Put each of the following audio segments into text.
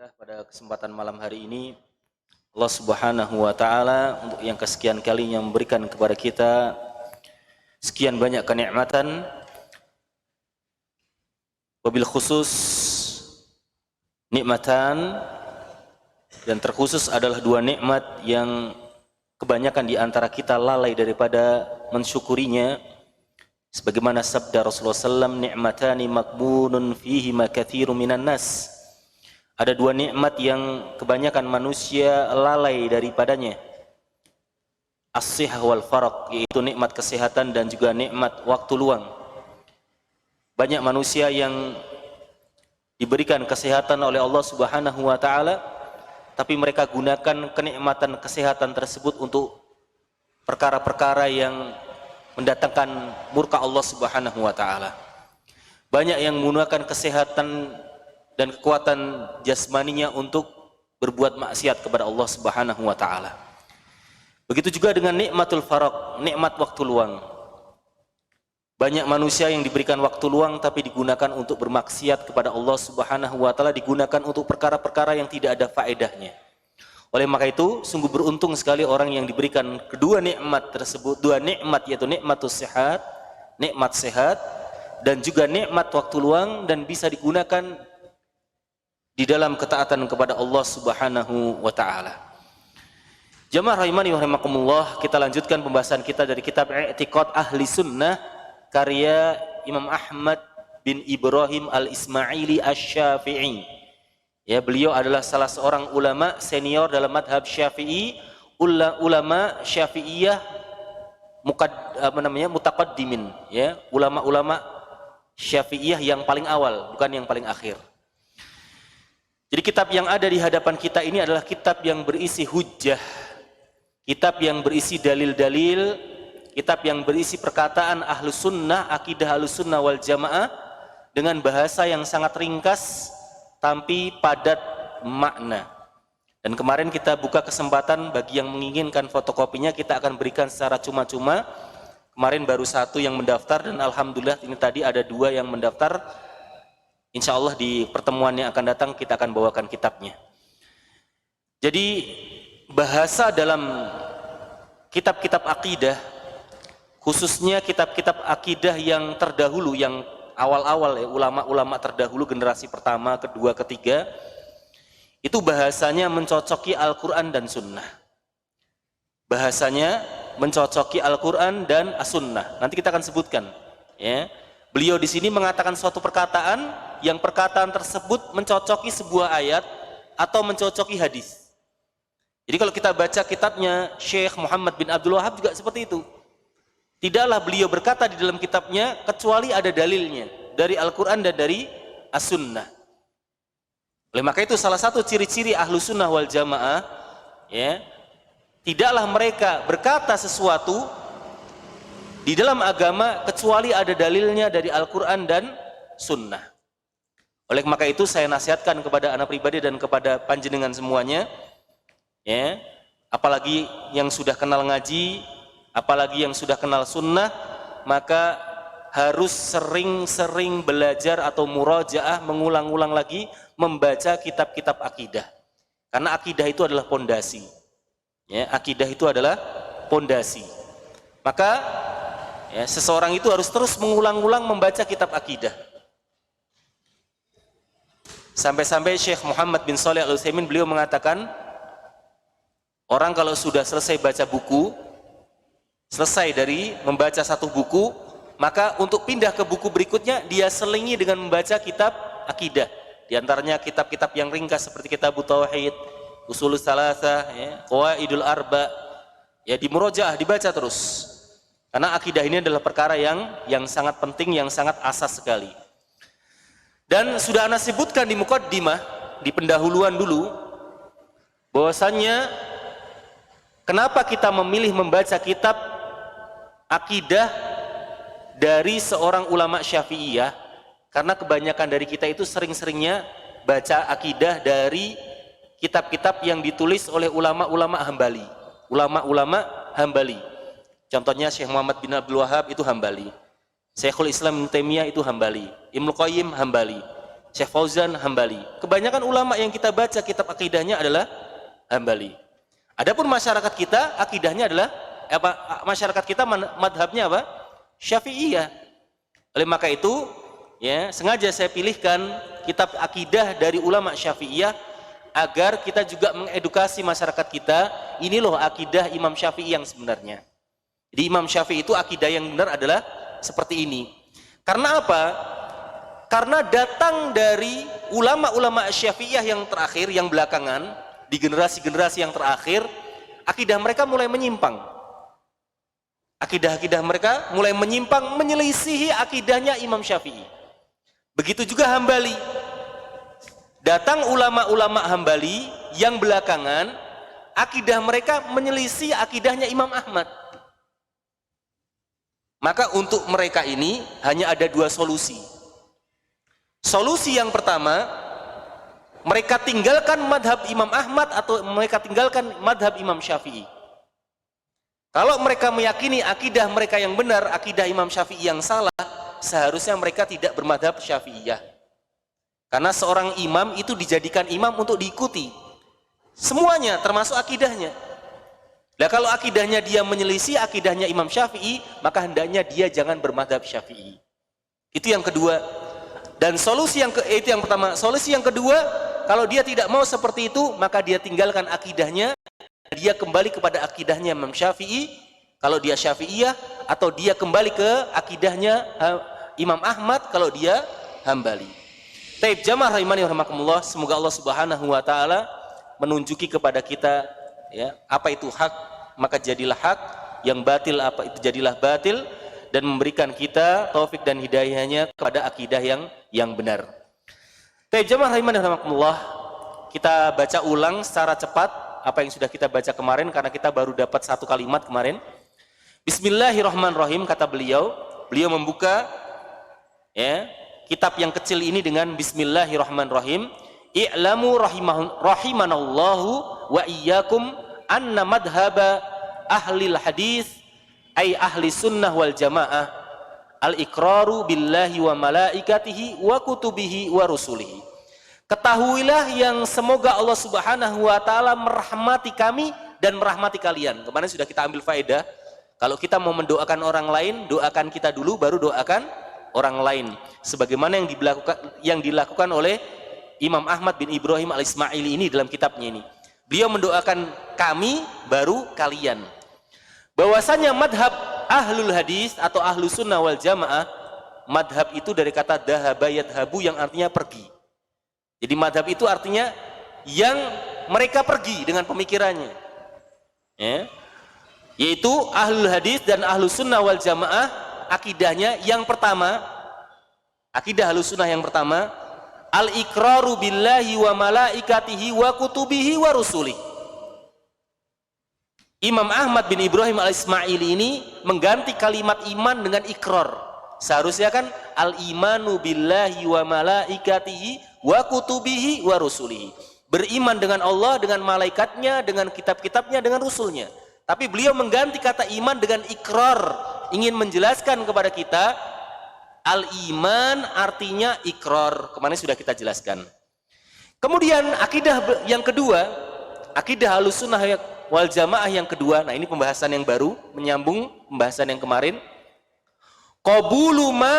Alhamdulillah pada kesempatan malam hari ini Allah Subhanahu wa taala untuk yang kesekian kalinya memberikan kepada kita sekian banyak kenikmatan, wabil khusus nikmatan, dan terkhusus adalah dua nikmat yang kebanyakan di antara kita lalai daripada mensyukurinya, sebagaimana sabda Rasulullah SAW, ni'matani makbunun fihi ma katsirun minan nas. Ada dua nikmat yang kebanyakan manusia lalai daripadanya, as-sihah wal faraq, yaitu nikmat kesehatan dan juga nikmat waktu luang. Banyak manusia yang diberikan kesehatan oleh Allah Subhanahu wa taala, tapi mereka gunakan kenikmatan kesehatan tersebut untuk perkara-perkara yang mendatangkan murka Allah Subhanahu wa taala. Banyak yang menggunakan kesehatan dan kekuatan jasmaninya untuk berbuat maksiat kepada Allah Subhanahu wa taala. Begitu juga dengan nikmatul faraq, nikmat waktu luang. Banyak manusia yang diberikan waktu luang tapi digunakan untuk bermaksiat kepada Allah Subhanahu wa taala, digunakan untuk perkara-perkara yang tidak ada faedahnya. Oleh maka itu, sungguh beruntung sekali orang yang diberikan kedua nikmat tersebut, dua nikmat, yaitu nikmatus sehat, nikmat sehat, dan juga nikmat waktu luang, dan bisa digunakan di dalam ketaatan kepada Allah Subhanahu wa taala. Jamaah rahimani wa rahimakumullah, kita lanjutkan pembahasan kita dari kitab I'tiqad Ahli Sunnah karya Imam Ahmad bin Ibrahim Al-Ismaili Asy-Syafi'i. Ya, beliau adalah salah seorang ulama senior dalam madhab Syafi'i, ulama Syafi'iyah mutaqaddimin, ya, ulama-ulama Syafi'iyah yang paling awal, bukan yang paling akhir. Jadi kitab yang ada di hadapan kita ini adalah kitab yang berisi hujjah, kitab yang berisi dalil-dalil, kitab yang berisi perkataan Ahlus Sunnah, akidah Ahlus Sunnah wal Jamaah dengan bahasa yang sangat ringkas tapi padat makna. Dan kemarin kita buka kesempatan bagi yang menginginkan fotokopinya, kita akan berikan secara cuma-cuma. Kemarin baru satu yang mendaftar dan alhamdulillah ini tadi ada dua yang mendaftar. Insya Allah di pertemuan yang akan datang kita akan bawakan kitabnya. Jadi bahasa dalam kitab-kitab akidah, khususnya kitab-kitab akidah yang terdahulu, yang awal-awal, ya, ulama-ulama terdahulu, generasi pertama, kedua, ketiga, itu bahasanya mencocoki Al-Quran dan Sunnah. Bahasanya mencocoki Al-Quran dan As-Sunnah. Nanti kita akan sebutkan, ya. Beliau di sini mengatakan suatu perkataan yang perkataan tersebut mencocoki sebuah ayat atau mencocoki hadis. Jadi kalau kita baca kitabnya Syekh Muhammad bin Abdul Wahab juga seperti itu. Tidaklah beliau berkata di dalam kitabnya kecuali ada dalilnya dari Al-Quran dan dari As-Sunnah. Oleh maka itu salah satu ciri-ciri Ahlus Sunnah wal Jamaah, ya, tidaklah mereka berkata sesuatu di dalam agama kecuali ada dalilnya dari Al-Quran dan Sunnah. Oleh maka itu saya nasihatkan kepada anak pribadi dan kepada panjenengan semuanya, ya, apalagi yang sudah kenal ngaji, apalagi yang sudah kenal Sunnah, maka harus sering-sering belajar atau murajaah, mengulang-ulang lagi membaca kitab-kitab akidah. Karena akidah itu adalah pondasi. Ya, akidah itu adalah pondasi. Maka ya, seseorang itu harus terus mengulang-ulang membaca kitab akidah. Sampai-sampai Syekh Muhammad bin Shalih Al-Utsaimin beliau mengatakan, orang kalau sudah selesai baca buku, selesai dari membaca satu buku, maka untuk pindah ke buku berikutnya dia selingi dengan membaca kitab akidah. Di antaranya kitab-kitab yang ringkas seperti Kitabut Tauhid, Ushulus Tsalatsah, ya, Qawaidul Arba, ya, dimurojaah, dibaca terus. Karena akidah ini adalah perkara yang sangat penting, yang sangat asas sekali. Dan sudah ana sebutkan di muqaddimah, di pendahuluan dulu, bahwasannya kenapa kita memilih membaca kitab akidah dari seorang ulama Syafi'iyah, karena kebanyakan dari kita itu sering-seringnya baca akidah dari kitab-kitab yang ditulis oleh ulama-ulama Hambali, ulama-ulama Hambali. Contohnya Syekh Muhammad bin Abdul Wahab itu Hambali, Syekhul Islam Ibnu Taimiyah itu Hambali, Ibnu Qayyim Hambali. Syekh Fauzan Hambali. Kebanyakan ulama yang kita baca kitab akidahnya adalah Hambali. Adapun masyarakat kita akidahnya adalah masyarakat kita madhabnya apa? Syafi'iyah. Oleh maka itu, ya, sengaja saya pilihkan kitab akidah dari ulama Syafi'iyah agar kita juga mengedukasi masyarakat kita, ini loh akidah Imam Syafi'i yang sebenarnya. Jadi Imam Syafi'i itu akidah yang benar adalah seperti ini. Karena apa? Karena datang dari ulama-ulama Syafi'iyah yang terakhir, yang belakangan, di generasi-generasi yang terakhir, akidah mereka mulai menyimpang. Akidah-akidah mereka mulai menyimpang, menyelisihi akidahnya Imam Syafi'i. Begitu juga Hambali. Datang ulama-ulama Hambali yang belakangan, akidah mereka menyelisih akidahnya Imam Ahmad. Maka untuk mereka ini hanya ada dua solusi. Solusi yang pertama, mereka tinggalkan madhab Imam Ahmad atau mereka tinggalkan madhab Imam Syafi'i. Kalau mereka meyakini akidah mereka yang benar, akidah Imam Syafi'i yang salah, seharusnya mereka tidak bermadhab Syafi'iyah. Karena seorang imam itu dijadikan imam untuk diikuti. Semuanya termasuk akidahnya. Nah, kalau akidahnya dia menyelisih akidahnya Imam Syafi'i, maka hendaknya dia jangan bermadhab Syafi'i. Itu yang kedua. Dan solusi itu yang pertama. Solusi yang kedua, kalau dia tidak mau seperti itu, maka dia tinggalkan akidahnya, dia kembali kepada akidahnya Imam Syafi'i, kalau dia Syafi'iyah, atau dia kembali ke akidahnya Imam Ahmad, kalau dia Hambali. Taib jamaah rahimani rahimakumullah, semoga Allah Subhanahu wa taala menunjuki kepada kita, ya, apa itu hak, maka jadilah hak, yang batil apa itu jadilah batil, dan memberikan kita taufik dan hidayahnya kepada akidah yang benar. Taib jamaah rahimani rahimakumullah, kita baca ulang secara cepat apa yang sudah kita baca kemarin karena kita baru dapat satu kalimat kemarin. Bismillahirrahmanirrahim, kata beliau membuka, ya, kitab yang kecil ini dengan Bismillahirrahmanirrahim. I'lamu rahimanallahu wa iyyakum anna madhaba ahlil hadis ay ahli sunnah wal jamaah al-iqraru billahi wa malaikatihi wa kutubihi wa rusulihi. Ketahuilah yang semoga Allah Subhanahu wa taala merahmati kami dan merahmati kalian. Kemarin sudah kita ambil faedah, kalau kita mau mendoakan orang lain, doakan kita dulu baru doakan orang lain. Sebagaimana yang dilakukan oleh Imam Ahmad bin Ibrahim al-Ismaili ini dalam kitabnya ini. Beliau mendoakan kami baru kalian. Bahwasanya madhab ahlul hadis atau ahlu sunnah wal jamaah, madhab itu dari kata dhahaba yadhabu yang artinya pergi. Jadi madhab itu artinya yang mereka pergi dengan pemikirannya, ya. Yaitu ahlul hadis dan ahlu sunnah wal jamaah, akidahnya yang pertama, akidah ahlu sunnah yang pertama, al-iqraru billahi wa malaikatihi wa kutubihi wa rusulih. Imam Ahmad bin Ibrahim al-Ismaili ini mengganti kalimat iman dengan ikrar. Seharusnya kan al-imanu billahi wa malaikatihi wa kutubihi wa rusulihi. Beriman dengan Allah, dengan malaikatnya, dengan kitab-kitabnya, dengan rusulnya. Tapi beliau mengganti kata iman dengan ikrar, ingin menjelaskan kepada kita al-iman artinya ikrar. Kemarin sudah kita jelaskan. Kemudian akidah yang kedua, akidah Ahlussunnah wal Jamaah yang kedua. Nah, ini pembahasan yang baru, menyambung pembahasan yang kemarin. Qabulu ma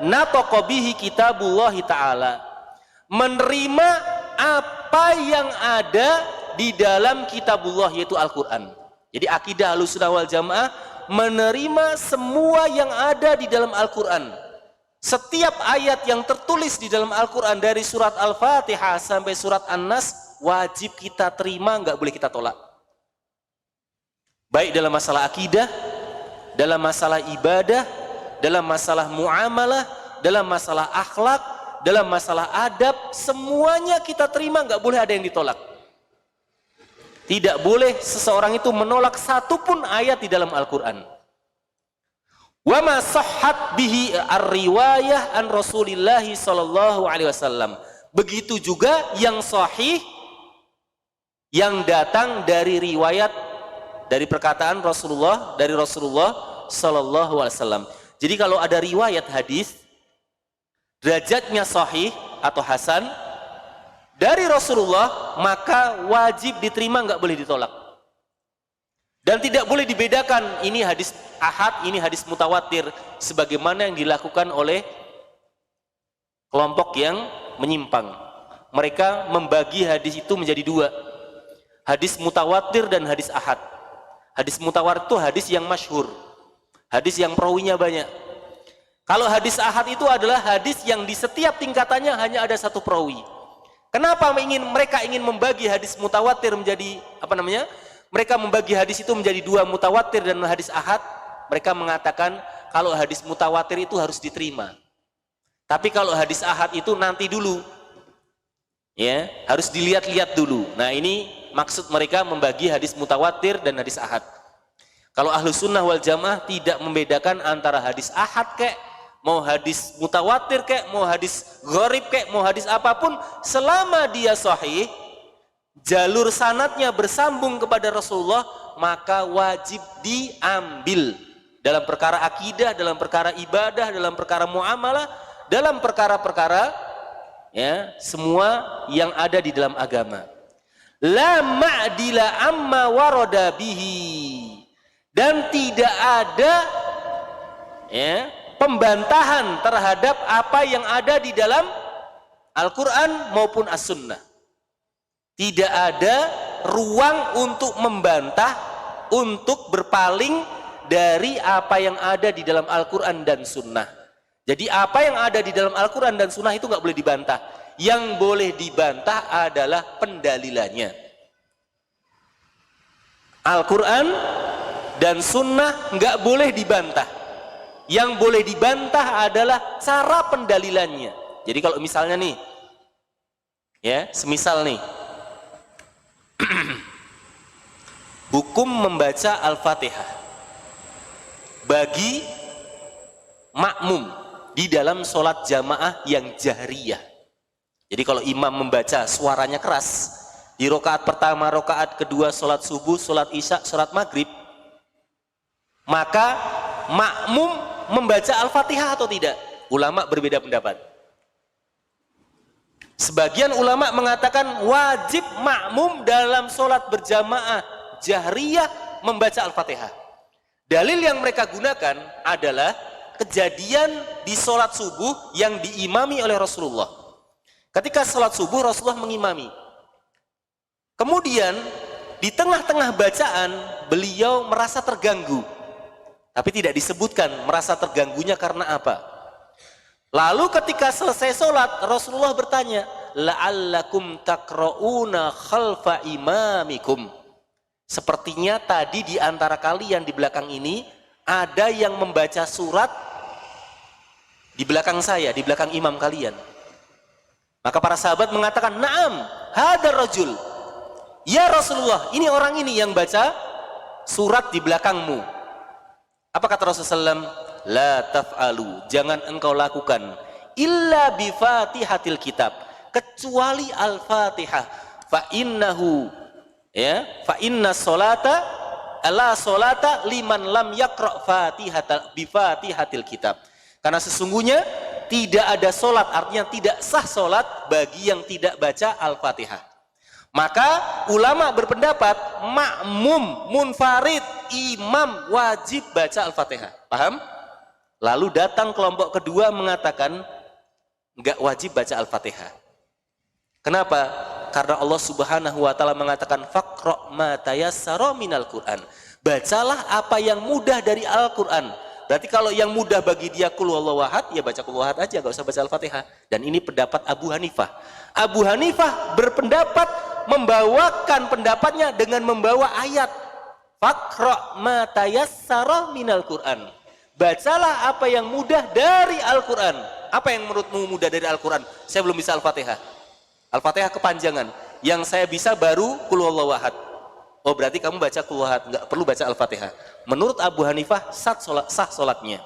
nataqa bihi kitabullahi ta'ala. Menerima apa yang ada di dalam kitabullah, yaitu Al-Qur'an. Jadi akidah Ahlussunnah wal Jamaah menerima semua yang ada di dalam Al-Quran. Setiap ayat yang tertulis di dalam Al-Quran dari surat Al-Fatihah sampai surat An-Nas wajib kita terima, nggak boleh kita tolak. Baik dalam masalah akidah, dalam masalah ibadah, dalam masalah muamalah, dalam masalah akhlak, dalam masalah adab, semuanya kita terima, nggak boleh ada yang ditolak. Tidak boleh seseorang itu menolak satupun ayat di dalam Al-Quran. Wa ma sahhat bihi ar-riwayah an Rasulillahi sallallahu alaihi wasallam. Begitu juga yang sahih yang datang dari riwayat, dari perkataan Rasulullah, dari Rasulullah sallallahu alaihi wasallam. Jadi kalau ada riwayat hadis derajatnya sahih, atau hasan dari Rasulullah, maka wajib diterima, nggak boleh ditolak. Dan tidak boleh dibedakan ini hadis ahad, ini hadis mutawatir, sebagaimana yang dilakukan oleh kelompok yang menyimpang. Mereka membagi hadis itu menjadi dua, hadis mutawatir dan hadis ahad. Hadis mutawatir itu hadis yang masyhur, hadis yang perawinya banyak. Kalau hadis ahad itu adalah hadis yang di setiap tingkatannya hanya ada satu perawi. Kenapa mereka ingin membagi hadis mutawatir menjadi mereka membagi hadis itu menjadi dua, mutawatir dan hadis ahad? Mereka mengatakan kalau hadis mutawatir itu harus diterima. Tapi kalau hadis ahad itu nanti dulu. Ya, harus dilihat-lihat dulu. Nah, ini maksud mereka membagi hadis mutawatir dan hadis ahad. Kalau Ahlus Sunnah wal Jamaah tidak membedakan antara hadis ahad mau hadis mutawatir mau hadis gharib mau hadis apapun, selama dia sahih, jalur sanadnya bersambung kepada Rasulullah, maka wajib diambil dalam perkara akidah, dalam perkara ibadah, dalam perkara muamalah, dalam perkara-perkara ya, semua yang ada di dalam agama. La ma'dila amma warada bihi, dan tidak ada ya, pembantahan terhadap apa yang ada di dalam Al-Quran maupun As-Sunnah. Tidak ada ruang untuk membantah, untuk berpaling dari apa yang ada di dalam Al-Quran dan Sunnah. Jadi apa yang ada di dalam Al-Quran dan Sunnah itu nggak boleh dibantah. Yang boleh dibantah adalah pendalilannya. Al-Quran dan Sunnah nggak boleh dibantah. Yang boleh dibantah adalah cara pendalilannya. Jadi kalau misalnya nih, ya, semisal nih, hukum membaca Al-Fatihah bagi makmum di dalam sholat jamaah yang jahriyah. Jadi kalau imam membaca suaranya keras di rokaat pertama, rokaat kedua, sholat subuh, sholat isya, sholat maghrib, maka makmum membaca Al-Fatihah atau tidak? Ulama berbeda pendapat. Sebagian ulama mengatakan wajib makmum dalam sholat berjamaah jahriyah membaca Al-Fatihah. Dalil yang mereka gunakan adalah kejadian di sholat subuh yang diimami oleh Rasulullah. Ketika sholat subuh Rasulullah mengimami. Kemudian di tengah-tengah bacaan beliau merasa terganggu. Tapi tidak disebutkan merasa terganggunya karena apa. Lalu ketika selesai sholat, Rasulullah bertanya, la'allakum takra'una khalfa imamikum. Sepertinya tadi di antara kalian di belakang ini, ada yang membaca surat di belakang saya, di belakang imam kalian. Maka para sahabat mengatakan, na'am, hadar rajul. Ya Rasulullah, ini orang ini yang baca surat di belakangmu. Apa kata Rasulullah SAW? La taf'alu, jangan engkau lakukan illa bi fatihatil kitab, kecuali Al-Fatihah. Fa innahu ya, fa inna solata la solata liman lam yaqra bi fatihatil kitab. Karena sesungguhnya tidak ada solat, artinya tidak sah solat bagi yang tidak baca Al-Fatihah. Maka ulama berpendapat makmum, munfarid, imam wajib baca Al-Fatihah. Paham? Lalu datang kelompok kedua mengatakan enggak wajib baca Al-Fatihah. Kenapa? Karena Allah Subhanahu wa taala mengatakan faqra ma tayassara minal Qur'an. Bacalah apa yang mudah dari Al-Qur'an. Berarti kalau yang mudah bagi dia qul huwallahu ahad, ya baca qul huwallahu ahad aja, enggak usah baca Al-Fatihah. Dan ini pendapat Abu Hanifah. Abu Hanifah berpendapat membawakan pendapatnya dengan membawa ayat faqra ma tayassara minal Qur'an. Bacalah apa yang mudah dari Al-Qur'an. Apa yang menurutmu mudah dari Al-Qur'an? Saya belum bisa Al-Fatihah. Al-Fatihah kepanjangan. Yang saya bisa baru qul huwallahu ahad. Oh berarti kamu baca qul huwallahu ahad, enggak perlu baca Al-Fatihah. Menurut Abu Hanifah sah salatnya.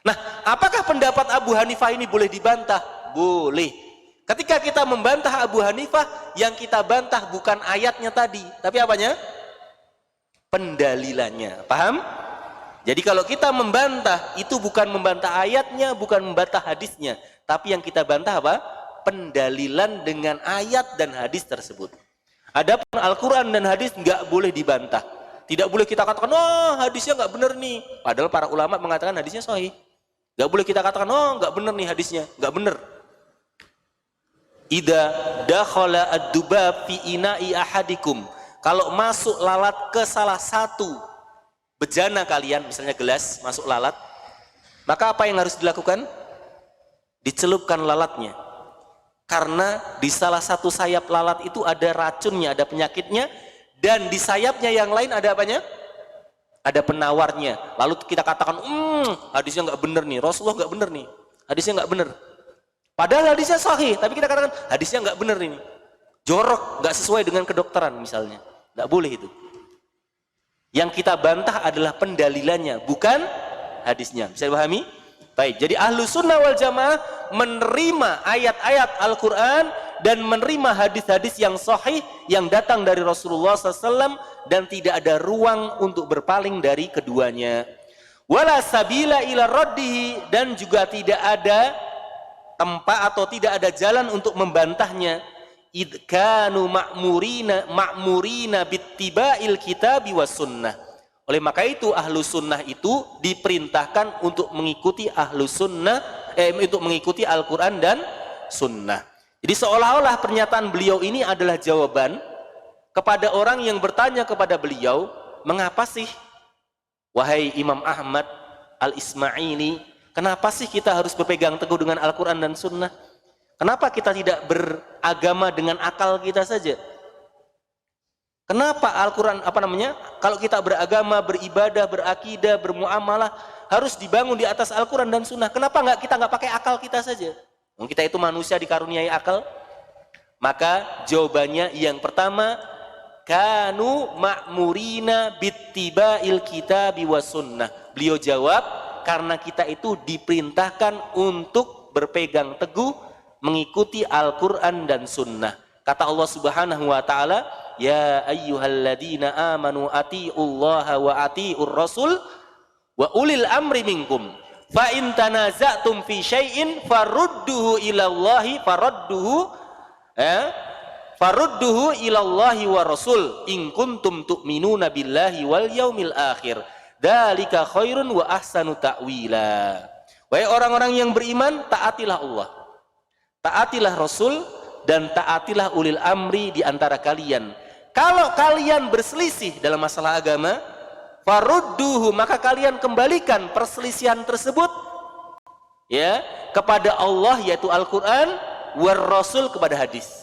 Nah, apakah pendapat Abu Hanifah ini boleh dibantah? Boleh. Ketika kita membantah Abu Hanifah, yang kita bantah bukan ayatnya tadi, tapi apanya? Pendalilannya. Paham? Jadi kalau kita membantah, itu bukan membantah ayatnya, bukan membantah hadisnya, tapi yang kita bantah apa? pendalilan dengan ayat dan hadis tersebut. Adapun Al-Quran dan hadis nggak boleh dibantah. Tidak boleh kita katakan, oh hadisnya nggak benar nih. Padahal para ulama mengatakan hadisnya sahih. Nggak boleh kita katakan, oh nggak benar nih hadisnya. Nggak benar. Idza dakhala ad-dubab fi ina'i ahadikum. Kalau masuk lalat ke salah satu bejana kalian, misalnya gelas, masuk lalat, maka apa yang harus dilakukan? Dicelupkan lalatnya. Karena di salah satu sayap lalat itu ada racunnya, ada penyakitnya, dan di sayapnya yang lain ada apanya? Ada penawarnya. Lalu kita katakan, hadisnya nggak benar nih, Rasulullah nggak benar nih, hadisnya nggak benar. Padahal hadisnya sahih, tapi kita katakan hadisnya nggak benar ini, jorok, nggak sesuai dengan kedokteran misalnya, nggak boleh itu. Yang kita bantah adalah pendalilannya, bukan hadisnya. Bisa dipahami? Baik. Jadi Ahlus Sunnah wal Jamaah menerima ayat-ayat Al-Quran dan menerima hadis-hadis yang sahih yang datang dari Rasulullah SAW dan tidak ada ruang untuk berpaling dari keduanya. Wala sabila ila raddihi, dan juga tidak ada tempat atau tidak ada jalan untuk membantahnya. Id kanu ma'murina bittiba'il kitabi was sunnah. Oleh maka itu ahlu sunnah itu diperintahkan untuk mengikuti ahlu sunnah, untuk mengikuti Al-Quran dan sunnah. Jadi seolah-olah pernyataan beliau ini adalah jawaban kepada orang yang bertanya kepada beliau, mengapa sih wahai Imam Ahmad Al-Ismaili, kenapa sih kita harus berpegang teguh dengan Al-Quran dan Sunnah? Kenapa kita tidak beragama dengan akal kita saja? Kenapa Al-Quran, kalau kita beragama, beribadah, berakidah, bermuamalah, harus dibangun di atas Al-Quran dan Sunnah? Kenapa kita nggak pakai akal kita saja? Kita itu manusia dikaruniai akal. Maka jawabannya yang pertama, kanu ma'murina bittiba'il kitabi was sunnah. Beliau jawab, karena kita itu diperintahkan untuk berpegang teguh mengikuti Al-Quran dan Sunnah. Kata Allah Subhanahu wa Ta'ala, ya ayyuhalladzina amanu ati'ullaha wa ati'ur rasul wa ulil amri minkum fa in tanaza'tum fi syai'in farudduhu ilallahi farudduhu ilallahi wa rasul in kuntum tu'minuna billahi wal yaumil akhir. Dzalika khairun wa ahsanu ta'wila. Wahai orang-orang yang beriman, taatilah Allah, taatilah Rasul, dan taatilah ulil amri di antara kalian. Kalau kalian berselisih dalam masalah agama, farudduhu, maka kalian kembalikan perselisihan tersebut ya kepada Allah, yaitu Al-Quran, war Rasul, kepada hadis.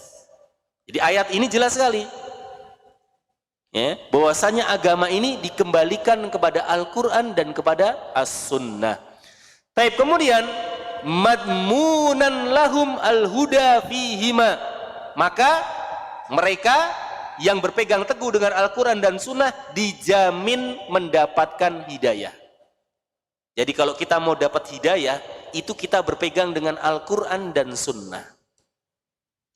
Jadi ayat ini jelas sekali. Ya, bahwasanya agama ini dikembalikan kepada Al-Quran dan kepada As-Sunnah. Baik, kemudian madmunan lahum al-huda fihima, maka mereka yang berpegang teguh dengan Al-Quran dan Sunnah dijamin mendapatkan hidayah. Jadi kalau kita mau dapat hidayah, itu kita berpegang dengan Al-Quran dan Sunnah.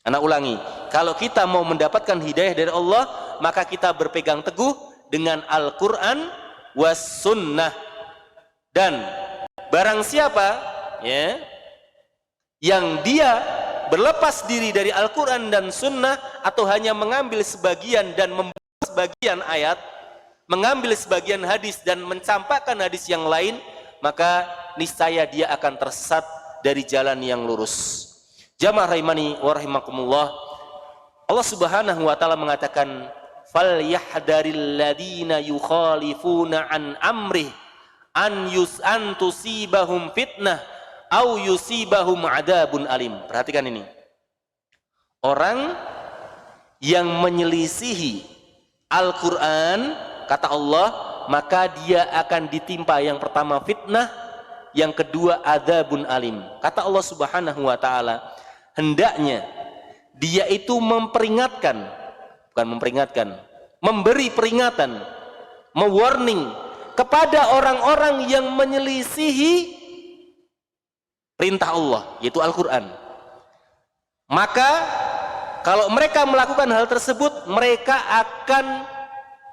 Anak ulangi, kalau kita mau mendapatkan hidayah dari Allah, maka kita berpegang teguh dengan Al-Quran was Sunnah. Dan barang siapa ya yang dia berlepas diri dari Al-Quran dan Sunnah, atau hanya mengambil sebagian dan membuat sebagian ayat, mengambil sebagian hadis dan mencampakkan hadis yang lain, maka niscaya dia akan tersesat dari jalan yang lurus. Jamaah rahimani wa rahimakumullah, Allah Subhanahu wa Ta'ala mengatakan, falyahdharil ladina yukhalifuna an amrih an tusibahum fitnah au yusibahum adabun alim. Perhatikan ini, orang yang menyelisihi Al-Quran, kata Allah, maka dia akan ditimpa yang pertama fitnah, yang kedua adabun alim. Kata Allah Subhanahu wa Ta'ala, hendaknya dia itu memperingatkan, bukan memperingatkan, memberi peringatan, mewarning kepada orang-orang yang menyelisihi perintah Allah, yaitu Al-Quran. Maka kalau mereka melakukan hal tersebut, mereka akan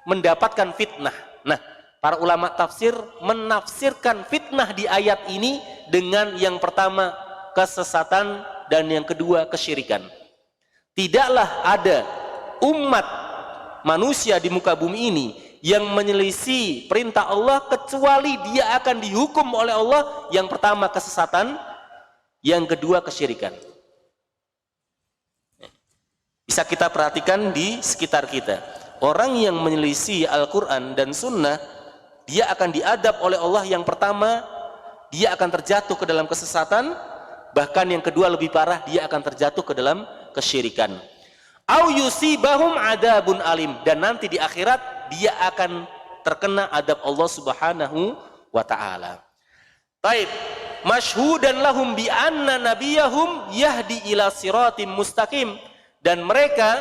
mendapatkan fitnah. Nah, para ulama tafsir menafsirkan fitnah di ayat ini dengan yang pertama, kesesatan dan yang kedua kesyirikan. Tidaklah ada umat manusia di muka bumi ini yang menyelisih perintah Allah kecuali dia akan dihukum oleh Allah. Yang pertama kesesatan, yang kedua kesyirikan. Bisa kita perhatikan di sekitar kita. Orang yang menyelisih Al-Quran dan Sunnah, dia akan diadab oleh Allah. Yang pertama, dia akan terjatuh ke dalam kesesatan. Bahkan yang kedua lebih parah, dia akan terjatuh ke dalam kesyirikan. Au yusibahum adabun alim, dan nanti di akhirat dia akan terkena adab Allah Subhanahu wa taala. Taib, masyhudan lahum bi anna nabiyahum yahdi ila siratim mustaqim, dan mereka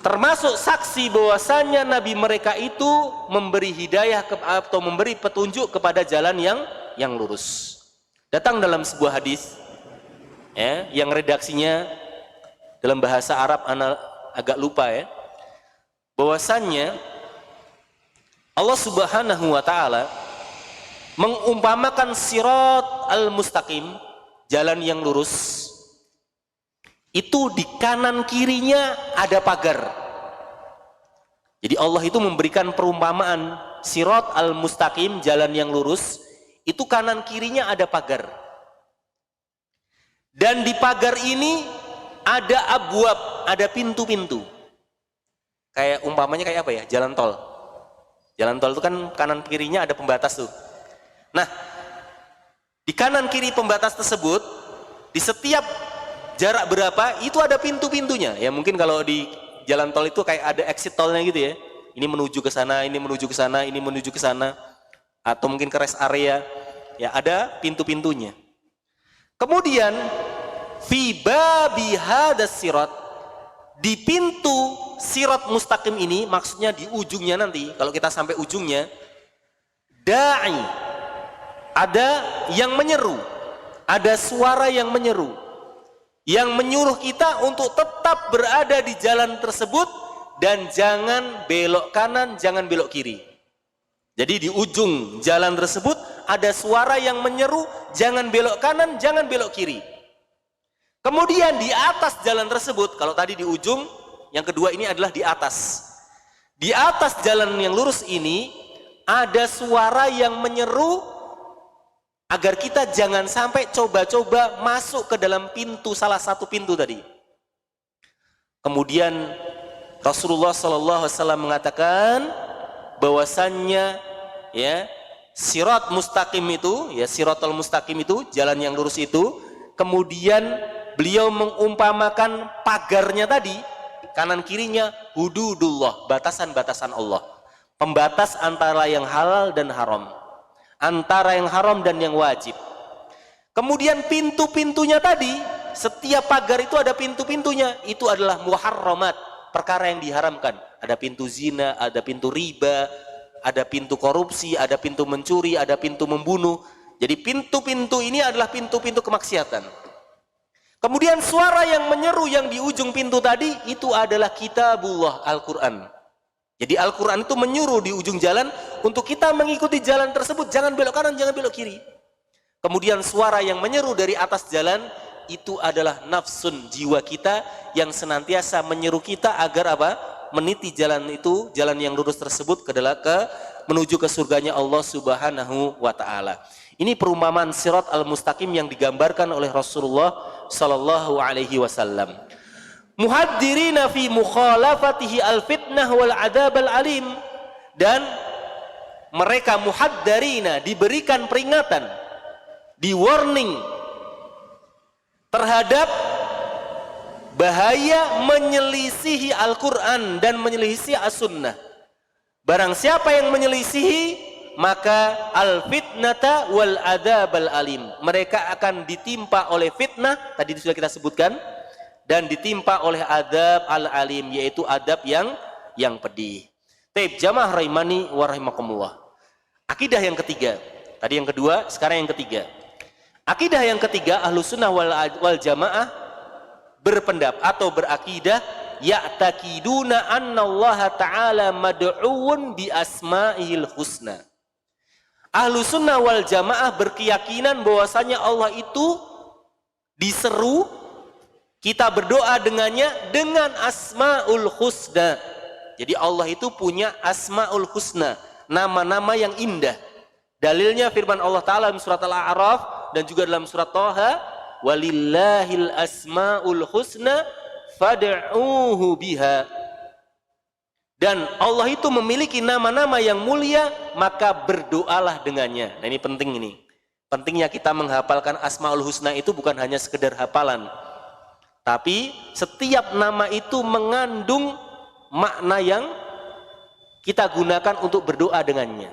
termasuk saksi bahwasanya nabi mereka itu memberi hidayah atau memberi petunjuk kepada jalan yang lurus. Datang dalam sebuah hadis yang redaksinya dalam bahasa Arab agak lupa bahwasannya Allah Subhanahu wa taala mengumpamakan sirat al-mustaqim, jalan yang lurus, itu di kanan kirinya ada pagar. Jadi Allah itu memberikan perumpamaan sirat al-mustaqim, jalan yang lurus, itu kanan kirinya ada pagar. Dan di pagar ini ada abwab, ada pintu-pintu. Kayak umpamanya kayak apa ya? Jalan tol. Jalan tol itu kan kanan kirinya ada pembatas tuh. Nah, di kanan kiri pembatas tersebut, di setiap jarak berapa itu ada pintu-pintunya. Ya mungkin kalau di jalan tol itu kayak ada exit tolnya gitu ya. Ini menuju ke sana, ini menuju ke sana, ini menuju ke sana, atau mungkin ke rest area. Ya ada pintu-pintunya. Kemudian fi babi hadas sirat, di pintu sirat mustaqim ini, maksudnya di ujungnya nanti, kalau kita sampai ujungnya, da'i, ada yang menyeru, ada suara yang menyeru, yang menyuruh kita untuk tetap berada di jalan tersebut dan jangan belok kanan, jangan belok kiri. Jadi di ujung jalan tersebut ada suara yang menyeru, jangan belok kanan, jangan belok kiri. Kemudian di atas jalan tersebut, kalau tadi di ujung, yang kedua ini adalah di atas. Di atas jalan yang lurus ini ada suara yang menyeru agar kita jangan sampai coba-coba masuk ke dalam pintu, salah satu pintu tadi. Kemudian Rasulullah SAW mengatakan bahwasannya sirat mustaqim itu, siratul mustaqim itu, jalan yang lurus itu, kemudian beliau mengumpamakan pagarnya tadi, kanan kirinya hududullah, batasan-batasan Allah, pembatas antara yang halal dan haram, antara yang haram dan yang wajib. Kemudian pintu-pintunya tadi, setiap pagar itu ada pintu-pintunya, itu adalah muharramat, perkara yang diharamkan. Ada pintu zina, ada pintu riba, ada pintu korupsi, ada pintu mencuri, ada pintu membunuh. Jadi pintu-pintu ini adalah pintu-pintu kemaksiatan. Kemudian suara yang menyeru yang di ujung pintu tadi itu adalah kitabullah, Al-Quran. Jadi Al-Quran itu menyuruh di ujung jalan untuk kita mengikuti jalan tersebut, jangan belok kanan, jangan belok kiri. Kemudian suara yang menyeru dari atas jalan itu adalah nafsun, jiwa kita yang senantiasa menyeru kita agar apa? Meniti jalan itu, jalan yang lurus tersebut menuju ke surganya Allah Subhanahu wa taala. Ini perumpamaan sirat al-mustaqim yang digambarkan oleh Rasulullah sallallahu alaihi wasallam. Muhaddirina fi mukhalafatihi al-fitnah wal adab al-alim, dan mereka muhaddarina diberikan peringatan, di warning terhadap bahaya menyelisihi Al-Quran dan menyelisihi As-Sunnah. Barang siapa yang menyelisihi, maka al-fitnata wal adab al-alim, mereka akan ditimpa oleh fitnah, tadi sudah kita sebutkan, dan ditimpa oleh adab al-alim, yaitu adab yang pedih. Taib jamaah rahimani wa rahimakumullah. Akidah yang ketiga, tadi yang kedua, sekarang yang ketiga. Akidah yang ketiga, Ahlussunnah wal Jamaah berpendapat atau berakidah ya'taqiduna anna Allah Ta'ala mad'uun bi asma'ihil husna. Ahlu sunnah wal jamaah berkeyakinan bahwasanya Allah itu diseru, kita berdoa dengannya dengan asmaul husna. Jadi Allah itu punya asmaul husna, nama-nama yang indah. Dalilnya firman Allah Ta'ala dalam surat Al-A'raf dan juga dalam surat Thaha, walillahil asmaul husna fad'uuhu biha. Dan Allah itu memiliki nama-nama yang mulia, maka berdoalah dengannya. Nah ini penting ini. Pentingnya kita menghafalkan Asmaul Husna itu bukan hanya sekedar hafalan. Tapi setiap nama itu mengandung makna yang kita gunakan untuk berdoa dengannya.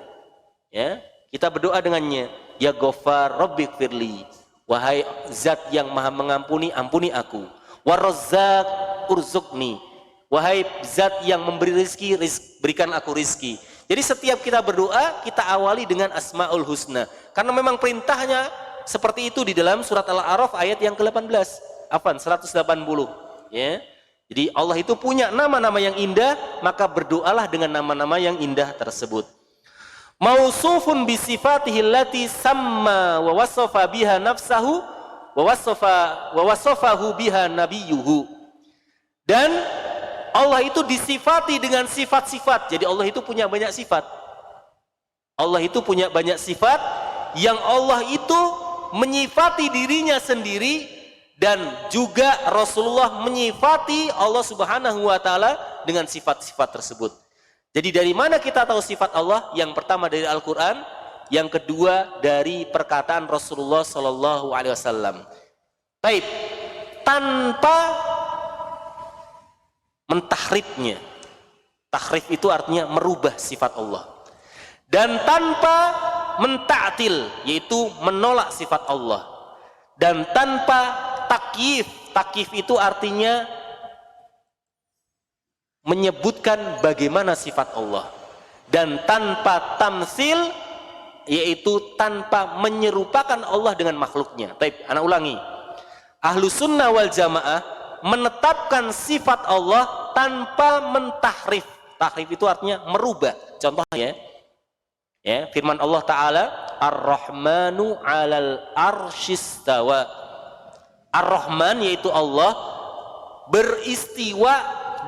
Ya, kita berdoa dengannya. Ya Ghaffar Rabbighfirli. Wahai Zat yang Maha mengampuni, ampuni aku. Wa Razzaq urzuqni. Wahai Zat yang memberi rizki, berikan aku rizki. Jadi setiap kita berdoa, kita awali dengan Asmaul Husna. Karena memang perintahnya seperti itu di dalam surat Al-A'raf ayat yang ke-18. 180. Ya. Jadi Allah itu punya nama-nama yang indah, maka berdoalah dengan nama-nama yang indah tersebut. Mausufun bi sifatihi allati samma wa wasafa biha nafsahu wa wasafahu biha nabiyuhu. Dan Allah itu disifati dengan sifat-sifat. Jadi Allah itu punya banyak sifat. Allah itu punya banyak sifat yang Allah itu menyifati dirinya sendiri, dan juga Rasulullah menyifati Allah Subhanahu wa taala dengan sifat-sifat tersebut. Jadi dari mana kita tahu sifat Allah? Yang pertama dari Al-Qur'an, yang kedua dari perkataan Rasulullah sallallahu alaihi wasallam. Baik, tanpa mentahrifnya. Tahrif itu artinya merubah sifat Allah. Dan tanpa menta'til, yaitu menolak sifat Allah. Dan tanpa takyif. Takyif itu artinya menyebutkan bagaimana sifat Allah. Dan tanpa tamsil, yaitu tanpa menyerupakan Allah dengan makhluknya. Baik, anak ulangi. Ahlu sunnah wal jamaah menetapkan sifat Allah tanpa mentahrif. Tahrif itu artinya merubah. Contohnya, ya, firman Allah Ta'ala, Ar-Rahmanu 'alal arsyistawa. Ar-Rahman yaitu Allah beristiwa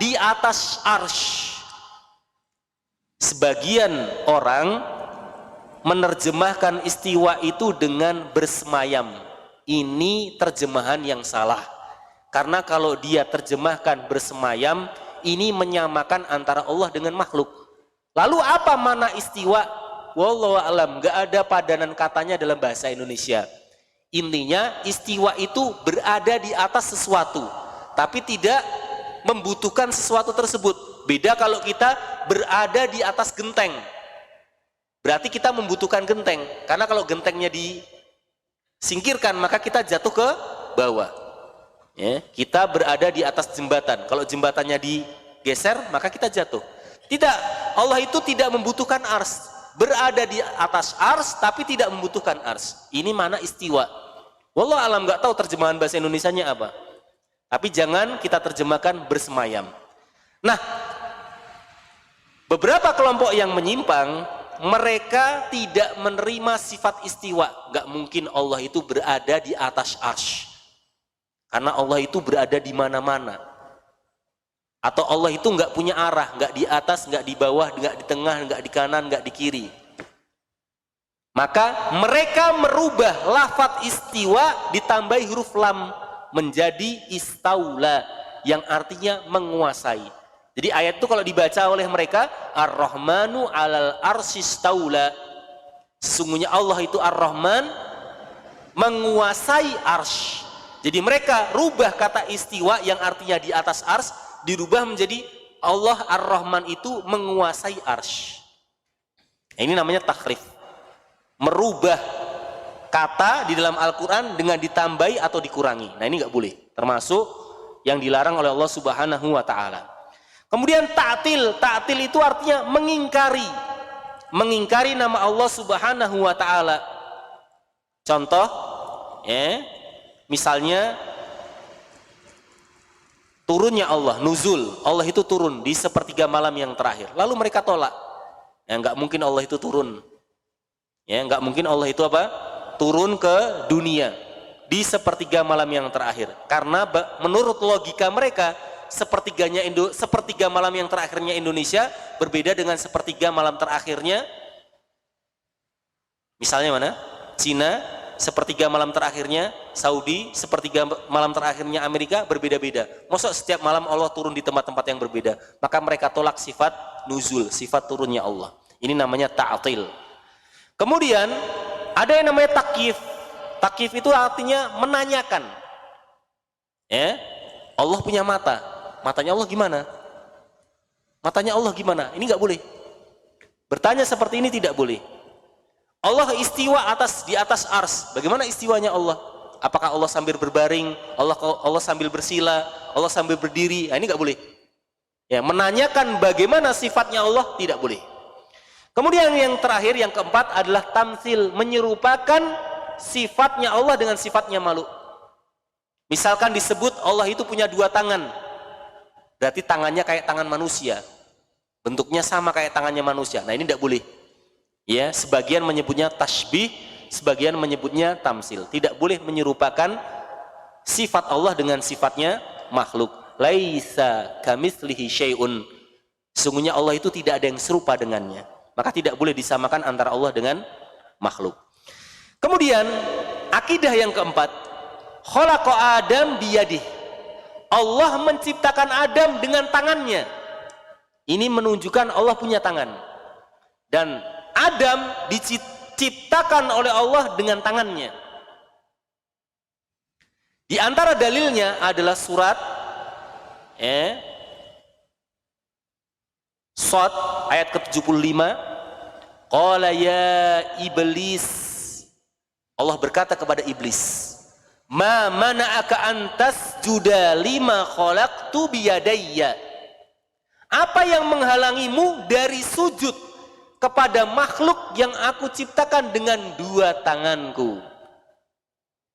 di atas arsy. Sebagian orang menerjemahkan istiwa itu dengan bersemayam. Ini terjemahan yang salah. Karena kalau dia terjemahkan bersemayam, ini menyamakan antara Allah dengan makhluk. Lalu apa makna istiwa? Wallahu a'lam, gak ada padanan katanya dalam bahasa Indonesia. Intinya istiwa itu berada di atas sesuatu, tapi tidak membutuhkan sesuatu tersebut. Beda kalau kita berada di atas genteng. Berarti kita membutuhkan genteng. Karena kalau gentengnya disingkirkan, maka kita jatuh ke bawah. Ya, kita berada di atas jembatan. Kalau jembatannya digeser, maka kita jatuh. Tidak, Allah itu tidak membutuhkan ars. Berada di atas ars, tapi tidak membutuhkan ars. Ini mana istiwa. Wallahu alam, nggak tahu terjemahan bahasa Indonesianya apa. Tapi jangan kita terjemahkan bersemayam. Nah, beberapa kelompok yang menyimpang, mereka tidak menerima sifat istiwa. Nggak mungkin Allah itu berada di atas arsy. Karena Allah itu berada di mana-mana. Atau Allah itu nggak punya arah, nggak di atas, nggak di bawah, nggak di tengah, nggak di kanan, nggak di kiri. Maka mereka merubah lafadz istiwa ditambahi huruf lam menjadi istaula, yang artinya menguasai. Jadi ayat itu kalau dibaca oleh mereka, Ar-Rahmanu 'alal arsyistaula. Sesungguhnya Allah itu Ar-Rahman menguasai arsy. Jadi mereka rubah kata istiwa yang artinya di atas arsy, dirubah menjadi Allah Ar-Rahman itu menguasai arsy. Ini namanya tahrif. Merubah kata di dalam Al-Quran dengan ditambahi atau dikurangi. Nah ini nggak boleh. Termasuk yang dilarang oleh Allah Subhanahu wa Ta'ala. Kemudian ta'til. Ta'til itu artinya mengingkari. Mengingkari nama Allah Subhanahu wa Ta'ala. Contoh, ya. Misalnya turunnya Allah, nuzul, Allah itu turun di sepertiga malam yang terakhir. Lalu mereka tolak, ya nggak mungkin Allah itu turun. Ya, nggak mungkin Allah itu apa? Turun ke dunia di sepertiga malam yang terakhir. Karena menurut logika mereka, sepertiga malam yang terakhirnya Indonesia berbeda dengan sepertiga malam terakhirnya misalnya mana? Cina, sepertiga malam terakhirnya Saudi, sepertiga malam terakhirnya Amerika, berbeda-beda. Maksud setiap malam Allah turun di tempat-tempat yang berbeda. Maka mereka tolak sifat nuzul, sifat turunnya Allah. Ini namanya ta'til. Kemudian ada yang namanya takyif. Takyif itu artinya menanyakan. Ya, Allah punya mata. Matanya Allah gimana? Matanya Allah gimana? Ini nggak boleh. Bertanya seperti ini tidak boleh. Allah istiwa di atas ars. Bagaimana istiwanya Allah? Apakah Allah sambil berbaring? Allah sambil bersila? Allah sambil berdiri? Nah, ini nggak boleh. Ya, menanyakan bagaimana sifatnya Allah tidak boleh. Kemudian yang terakhir, yang keempat adalah tamtsil, menyerupakan sifatnya Allah dengan sifatnya makhluk. Misalkan disebut Allah itu punya dua tangan, berarti tangannya kayak tangan manusia, bentuknya sama kayak tangannya manusia. Nah, ini tidak boleh. Ya, sebagian menyebutnya tasbih, sebagian menyebutnya tamtsil. Tidak boleh menyerupakan sifat Allah dengan sifatnya makhluk. Laisa kamitslihi syai'un. Sesungguhnya Allah itu tidak ada yang serupa dengannya. Maka tidak boleh disamakan antara Allah dengan makhluk. Kemudian akidah yang keempat, khalaqa Adam biyadih. Allah menciptakan Adam dengan tangannya. Ini menunjukkan Allah punya tangan. Dan Adam diciptakan oleh Allah dengan tangannya. Di antara dalilnya adalah surat Shad ayat ke-75. Qala ya iblis. Allah berkata kepada iblis, ma mana'aka antas juda lima khalaqtu biyadayya. Apa yang menghalangimu dari sujud kepada makhluk yang aku ciptakan dengan dua tanganku?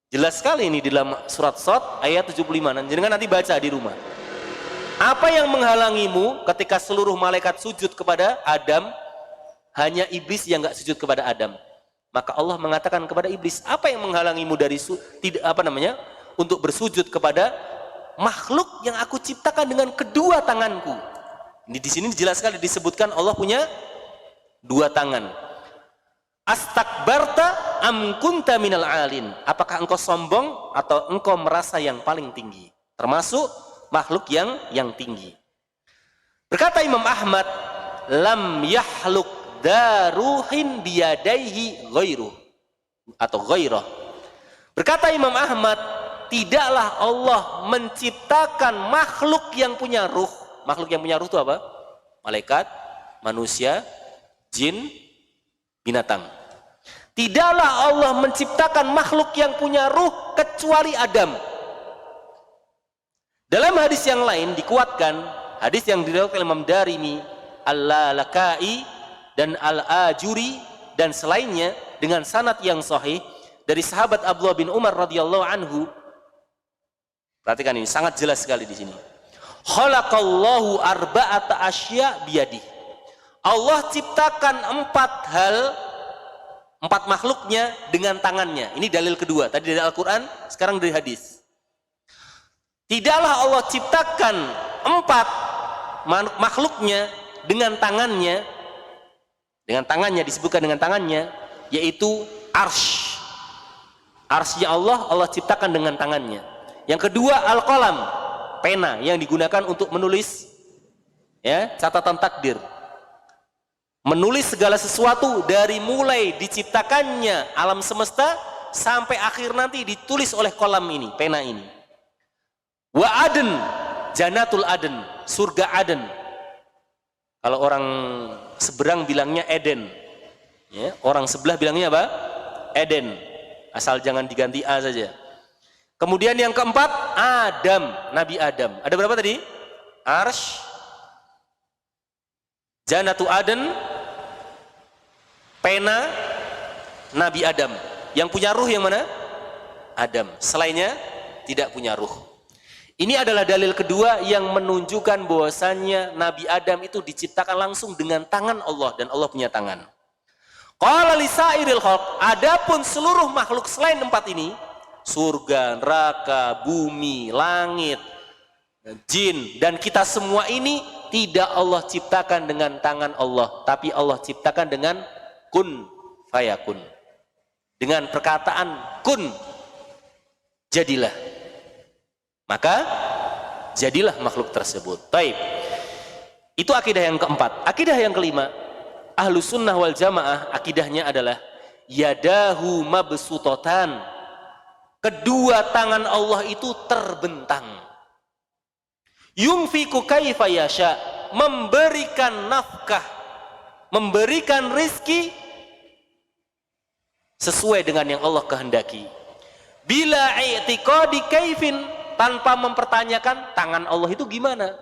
Jelas sekali ini di dalam surat Shad ayat 75. Nanti baca di rumah. Apa yang menghalangimu ketika seluruh malaikat sujud kepada Adam, hanya iblis yang nggak sujud kepada Adam? Maka Allah mengatakan kepada iblis, apa yang menghalangimu dari untuk bersujud kepada makhluk yang aku ciptakan dengan kedua tanganku? Ini di sini jelas sekali disebutkan Allah punya dua tangan. Astakbarta am kunta minal alin. Apakah engkau sombong atau engkau merasa yang paling tinggi? Termasuk makhluk yang tinggi. Berkata Imam Ahmad, lam yahluk daruhin biyadaihi ghairuh atau ghairah. Berkata Imam Ahmad, tidaklah Allah menciptakan makhluk yang punya ruh. Makhluk yang punya ruh itu apa? Malaikat, manusia, jin, binatang. Tidaklah Allah menciptakan makhluk yang punya ruh kecuali Adam. Dalam hadis yang lain dikuatkan, hadis yang diriwayatkan oleh Imam Darimi, Al-Lalakai dan Al-Ajuri dan selainnya dengan sanad yang sahih dari sahabat Abdullah bin Umar radhiyallahu anhu. Perhatikan ini, sangat jelas sekali di sini. Khalaqallahu arba'ata asya biyadih. Allah ciptakan empat makhluknya dengan tangannya. Ini dalil kedua. Tadi dari Al-Quran, sekarang dari hadis. Tidaklah Allah ciptakan empat makhluknya dengan tangannya. Dengan tangannya, disebutkan dengan tangannya, yaitu arsy. Arsy Allah ciptakan dengan tangannya. Yang kedua, al-qalam, pena yang digunakan untuk menulis catatan takdir. Menulis segala sesuatu dari mulai diciptakannya alam semesta sampai akhir nanti ditulis oleh kolam ini, pena ini. Wa aden, janatul aden, surga Aden. Kalau orang seberang bilangnya Eden, orang sebelah bilangnya apa? Eden. Asal jangan diganti A saja. Kemudian yang keempat, Adam, Nabi Adam. Ada berapa tadi? Arsy, janatul Aden, pena, Nabi Adam. Yang punya ruh yang mana? Adam. Selainnya tidak punya ruh. Ini adalah dalil kedua yang menunjukkan bahwasannya Nabi Adam itu diciptakan langsung dengan tangan Allah dan Allah punya tangan. Qala lisairil khalq, adapun seluruh makhluk selain empat ini, surga, neraka, bumi, langit, jin, dan kita semua ini tidak Allah ciptakan dengan tangan Allah, tapi Allah ciptakan dengan kun fayakun. Dengan perkataan kun, jadilah. Maka jadilah makhluk tersebut. Baik. Itu akidah yang keempat. Akidah yang kelima, Ahlus Sunnah wal Jamaah akidahnya adalah yadahu mabsutotan. Kedua tangan Allah itu terbentang. Yunfiku kaifa yasha, memberikan nafkah, memberikan rizki sesuai dengan yang Allah kehendaki. Bila i'tiqadi kaifin, tanpa mempertanyakan tangan Allah itu gimana,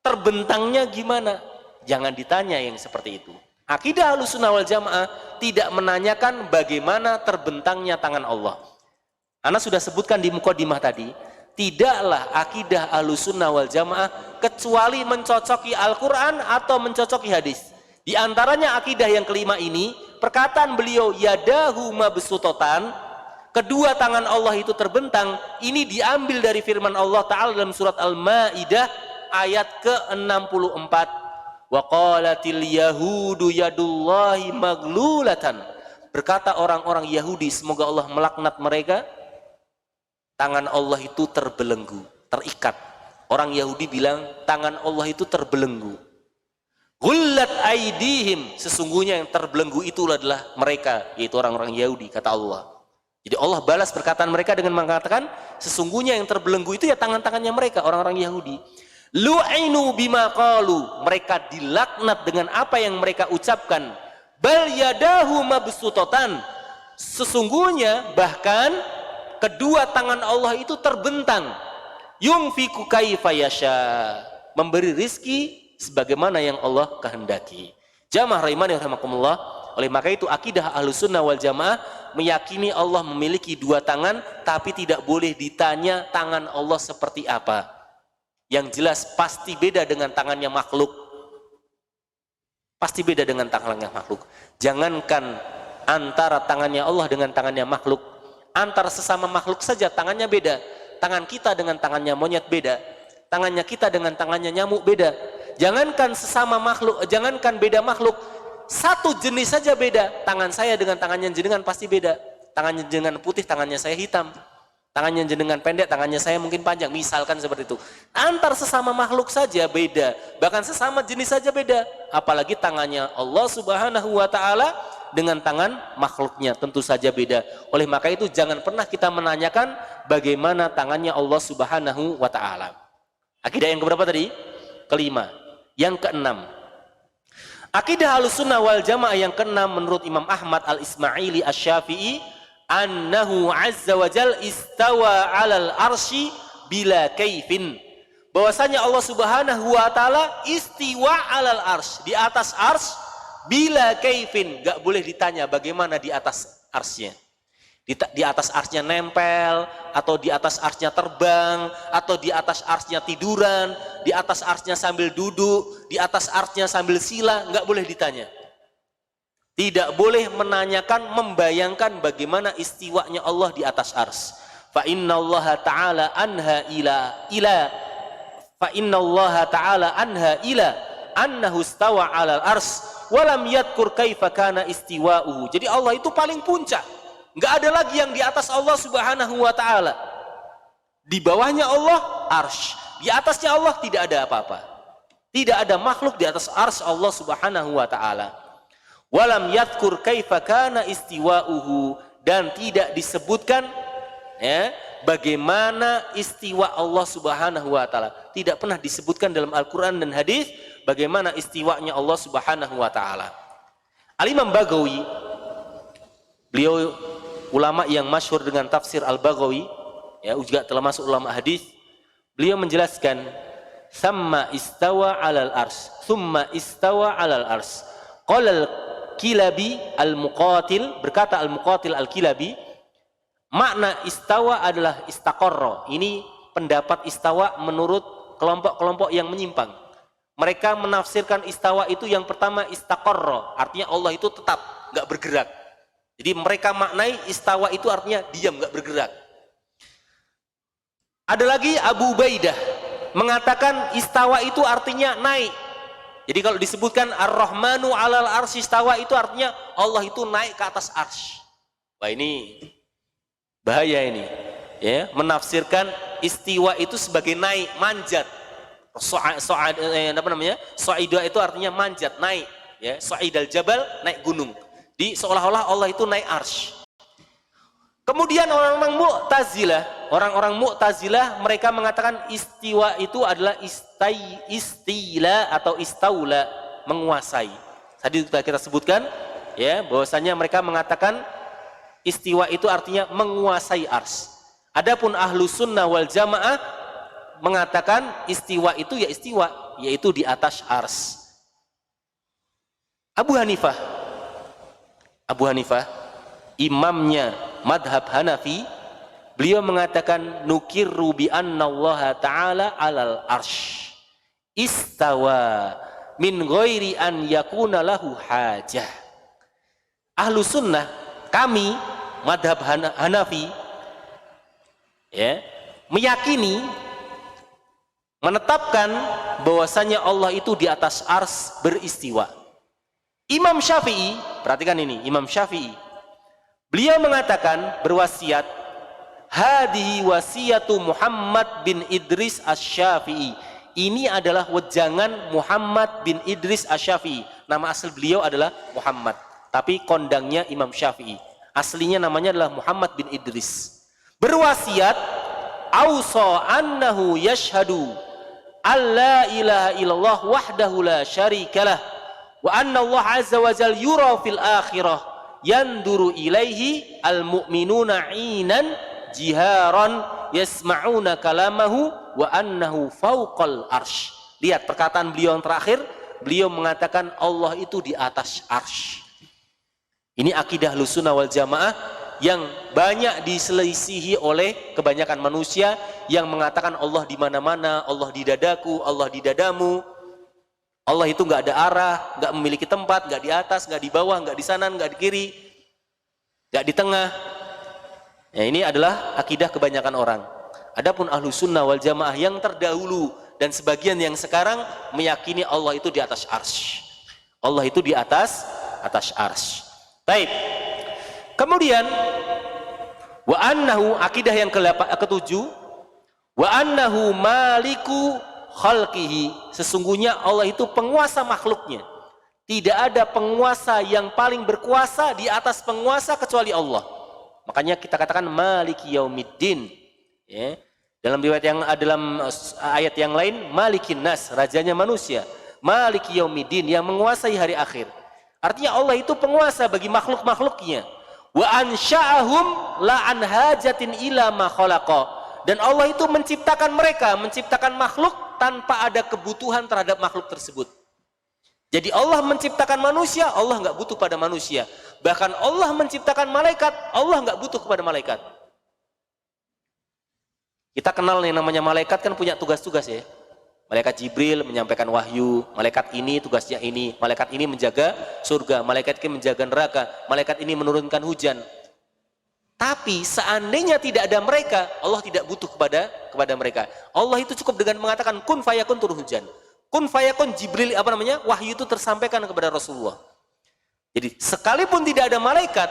terbentangnya gimana. Jangan ditanya yang seperti itu. Akidah Ahlussunnah wal Jamaah tidak menanyakan bagaimana terbentangnya tangan Allah. Ana sudah sebutkan di mukadimah tadi, tidaklah akidah Ahlussunnah wal Jamaah kecuali mencocoki Al-Quran atau mencocoki hadis. Di antaranya akidah yang kelima ini, perkataan beliau yadahu mabsutotan, kedua tangan Allah itu terbentang, ini diambil dari firman Allah Ta'ala dalam surat Al-Ma'idah ayat ke-64. Wa qalatil yahudu yadullahi maglulatan. Berkata orang-orang Yahudi, semoga Allah melaknat mereka, tangan Allah itu terbelenggu, terikat. Orang Yahudi bilang tangan Allah itu terbelenggu. Ghullat aidihim, sesungguhnya yang terbelenggu itu adalah mereka, yaitu orang-orang Yahudi, kata Allah. Jadi Allah balas perkataan mereka dengan mengatakan sesungguhnya yang terbelenggu itu ya tangan-tangannya mereka, orang-orang Yahudi. Lu'ainu bima qalu, mereka dilaknat dengan apa yang mereka ucapkan. Bal yadahu mabsutotan, sesungguhnya bahkan kedua tangan Allah itu terbentang. Yunfiku kaifa yasha, memberi rizki sebagaimana yang Allah kehendaki. Jamaah rahimani rahimakumullah. Oleh maka itu akidah Ahlussunnah wal Jamaah meyakini Allah memiliki dua tangan, tapi tidak boleh ditanya tangan Allah seperti apa. Yang jelas pasti beda dengan tangannya makhluk. Pasti beda dengan tangannya makhluk. Jangankan antara tangannya Allah dengan tangannya makhluk, antara sesama makhluk saja tangannya beda. Tangan kita dengan tangannya monyet beda. Tangannya kita dengan tangannya nyamuk beda. Jangankan sesama makhluk, jangankan beda makhluk, satu jenis saja beda. Tangan saya dengan tangannya jenengan pasti beda. Tangannya jenengan putih, tangannya saya hitam. Tangannya jenengan pendek, tangannya saya mungkin panjang, misalkan seperti itu. Antar sesama makhluk saja beda, bahkan sesama jenis saja beda. Apalagi tangannya Allah Subhanahu wa Ta'ala dengan tangan makhluknya, tentu saja beda. Oleh maka itu jangan pernah kita menanyakan bagaimana tangannya Allah Subhanahu wa Ta'ala. Akidah yang keberapa tadi? Kelima. Yang keenam, akidah Ahlussunnah wal Jamaah yang keenam menurut Imam Ahmad al-Ismaili asy-Syafi'i, annahu azza wa jal istawa alal arsy bila kaifin, bahwasanya Allah Subhanahu wa Ta'ala istiwa alal arsy, di atas arsy, bila kaifin, gak boleh ditanya bagaimana di atas arsy-nya. Di atas arsy-nya nempel, atau di atas arsy-nya terbang, atau di atas arsy-nya tiduran, di atas arsy-nya sambil duduk, di atas arsy-nya sambil sila, gak boleh ditanya. Tidak boleh menanyakan, membayangkan bagaimana istiwanya Allah di atas ars. Fa innallaha ta'ala anha ila annahu istawa 'alal ars wa lam yadhkur kaifa kana istiwa'uhu. Jadi Allah itu paling puncak. Enggak ada lagi yang di atas Allah Subhanahu wa Ta'ala. Di bawahnya Allah arsy, di atasnya Allah tidak ada apa-apa. Tidak ada makhluk di atas arsy Allah Subhanahu wa Ta'ala. Walam yadhkur kaifa kana istiwa'uhu, dan tidak disebutkan ya, bagaimana istiwa Allah Subhanahu wa Ta'ala. Tidak pernah disebutkan dalam Al-Quran dan hadis bagaimana istiwanya Allah Subhanahu wa Ta'ala. Al-Imam Baghawi, beliau ulama yang masyhur dengan tafsir Al-Baghawi, ya, juga telah masuk ulama hadis. Beliau menjelaskan, "Tsamma istawa 'alal ars, tsumma istawa 'alal ars." Qala Kilabi al-Muqatil, berkata al-Muqatil al-Kilabi, makna istawa adalah istaqarra. Ini pendapat istawa menurut kelompok-kelompok yang menyimpang. Mereka menafsirkan istawa itu yang pertama istaqarra, artinya Allah itu tetap. nggak bergerak. Jadi mereka maknai istawa itu artinya diam, nggak bergerak. Ada lagi Abu Ubaidah mengatakan istawa itu artinya naik. Jadi kalau disebutkan Ar-Rahmanu 'alal arsy istawa itu artinya Allah itu naik ke atas arsy. Wah, ini bahaya ini. Ya, menafsirkan istiwa itu sebagai naik, manjat. So'ida itu artinya manjat, naik. Ya, So'idal jabal, naik gunung. Di seolah-olah Allah itu naik arsy. Kemudian orang-orang Mu'tazilah mereka mengatakan istiwa itu adalah istila atau istaula, menguasai. Tadi kita sebutkan ya bahwasanya mereka mengatakan istiwa itu artinya menguasai arsy. Adapun ahlu sunnah wal jamaah mengatakan istiwa itu ya istiwa, yaitu di atas arsy. Abu Hanifah imamnya madhab Hanafi, beliau mengatakan nukirru bi anna Allah ta'ala alal arsh istawa min ghairi an yakuna lahu hajah. Ahlu sunnah, kami madhab Hanafi ya, meyakini, menetapkan bahwasanya Allah itu di atas ars beristiwa. Imam Syafi'i, perhatikan ini, Imam Syafi'i beliau mengatakan, berwasiat, hadihi wasiyatu Muhammad bin Idris Asy-Syafi'i. Ini adalah wejangan Muhammad bin Idris Asy-Syafi'i. Nama asli beliau adalah Muhammad, tapi kondangnya Imam Syafi'i. Aslinya namanya adalah Muhammad bin Idris. Berwasiat, ausa annahu yashhadu alla ilaha illallah wahdahu la syarikalah wa anna Allah azza wa jalla yura fil akhirah yanduru ilaihi almu'minuna inan jiharan yasma'una kalamahu wa annahu fauqal arsh. Lihat perkataan beliau yang terakhir, beliau mengatakan Allah itu di atas arsh. Ini akidah Ahlussunnah wal Jamaah yang banyak diselisihi oleh kebanyakan manusia yang mengatakan Allah di mana-mana, Allah di dadaku, Allah di dadamu. Allah itu nggak ada arah, nggak memiliki tempat, nggak di atas, nggak di bawah, nggak di sana, nggak di kiri, nggak di tengah. Ya, ini adalah akidah kebanyakan orang. Adapun Ahlussunnah wal Jamaah yang terdahulu dan sebagian yang sekarang meyakini Allah itu di atas arsy. Allah itu di atas arsy. Baik. Kemudian wa annahu, akidah yang ketujuh, wa annahu maliku khalqihi, sesungguhnya Allah itu penguasa makhluknya. Tidak ada penguasa yang paling berkuasa di atas penguasa kecuali Allah. Makanya kita katakan maliki yaumiddin. Ya. Dalam riwayat yang dalam ayat yang lain, malikin nas, rajanya manusia. Maliki yaumiddin, yang menguasai hari akhir. Artinya Allah itu penguasa bagi makhluk-makhluknya. Wa ansha'ahum la an hajatin ila ma khalaqa, dan Allah itu menciptakan mereka, menciptakan makhluk tanpa ada kebutuhan terhadap makhluk tersebut. Jadi Allah menciptakan manusia, Allah nggak butuh pada manusia. Bahkan Allah menciptakan malaikat, Allah nggak butuh kepada malaikat. Kita kenal yang namanya malaikat kan punya tugas-tugas ya. Malaikat Jibril menyampaikan wahyu, malaikat ini tugasnya ini, malaikat ini menjaga surga, malaikat ini menjaga neraka, malaikat ini menurunkan hujan. Tapi seandainya tidak ada mereka, Allah tidak butuh kepada mereka. Allah itu cukup dengan mengatakan kun fayakun turun hujan. Kun fayakun Jibril wahyu itu tersampaikan kepada Rasulullah. Jadi sekalipun tidak ada malaikat,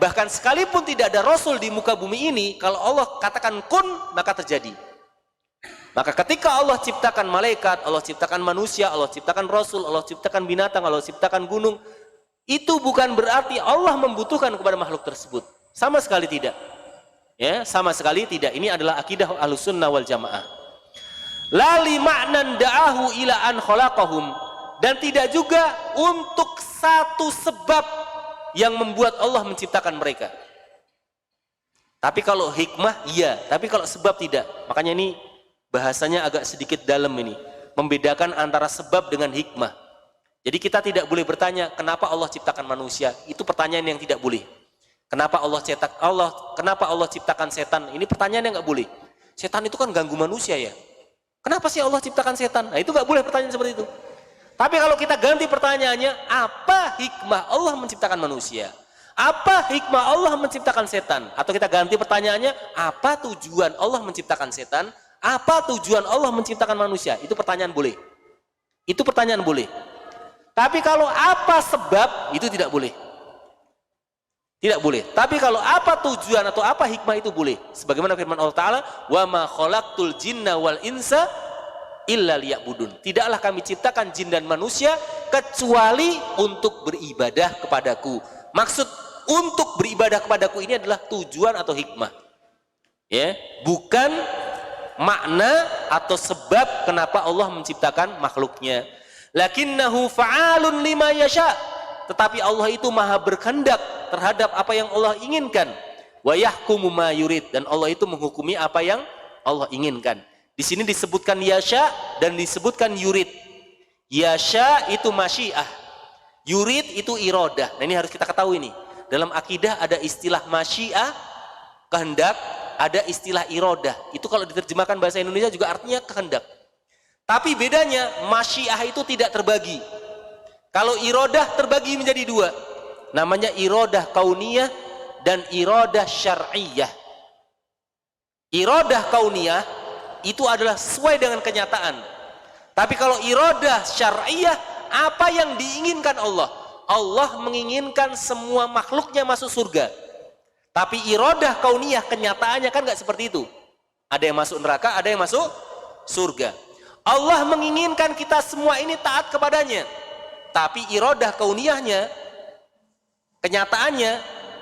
bahkan sekalipun tidak ada Rasul di muka bumi ini, kalau Allah katakan kun, maka terjadi. Maka ketika Allah ciptakan malaikat, Allah ciptakan manusia, Allah ciptakan Rasul, Allah ciptakan binatang, Allah ciptakan gunung, itu bukan berarti Allah membutuhkan kepada makhluk tersebut. Sama sekali tidak. Ya, sama sekali tidak. Ini adalah akidah Ahlussunnah wal Jamaah. Lali ma'nan da'ahu ila an khalaqahum, dan tidak juga untuk satu sebab yang membuat Allah menciptakan mereka. Tapi kalau hikmah iya, tapi kalau sebab tidak. Makanya ini bahasanya agak sedikit dalam ini, membedakan antara sebab dengan hikmah. Jadi kita tidak boleh bertanya kenapa Allah ciptakan manusia, itu pertanyaan yang tidak boleh. Kenapa Allah ciptakan setan, ini pertanyaan yang nggak boleh. Setan itu kan ganggu manusia ya. Kenapa sih Allah ciptakan setan? Nah itu nggak boleh pertanyaan seperti itu. Tapi kalau kita ganti pertanyaannya, apa hikmah Allah menciptakan manusia? Apa hikmah Allah menciptakan setan? Atau kita ganti pertanyaannya, apa tujuan Allah menciptakan setan? Apa tujuan Allah menciptakan manusia? Itu pertanyaan boleh. Itu pertanyaan boleh. Tapi kalau apa sebab, itu tidak boleh. Tidak boleh. Tapi kalau apa tujuan atau apa hikmah, itu boleh. Sebagaimana firman Allah Ta'ala, wa ma khalaqtul jinna wal insa illa liya'budun. Tidaklah kami ciptakan jin dan manusia kecuali untuk beribadah kepadaku. Maksud untuk beribadah kepadaku ini adalah tujuan atau hikmah. Ya, bukan makna atau sebab kenapa Allah menciptakan makhluknya. Lakinnahu fa'alun lima yasha. Tetapi Allah itu maha berkehendak terhadap apa yang Allah inginkan. Wa yahkumu ma yurid, dan Allah itu menghukumi apa yang Allah inginkan. Di sini disebutkan yasha dan disebutkan yurid. Yasha itu masyiah, yurid itu iradah. Nah, ini harus kita ketahui nih. Dalam akidah ada istilah masyiah, kehendak, ada istilah iradah. Itu kalau diterjemahkan bahasa Indonesia juga artinya kehendak. Tapi bedanya masyiah itu tidak terbagi. Kalau iradah terbagi menjadi dua. Namanya iradah kauniyah dan iradah syar'iyah. Iradah kauniyah itu adalah sesuai dengan kenyataan. Tapi kalau iradah syar'iyah, apa yang diinginkan Allah? Allah menginginkan semua makhluknya masuk surga. Tapi iradah kauniyah, kenyataannya kan nggak seperti itu. Ada yang masuk neraka, ada yang masuk surga. Allah menginginkan kita semua ini taat kepadanya. Tapi iradah kauniyahnya, kenyataannya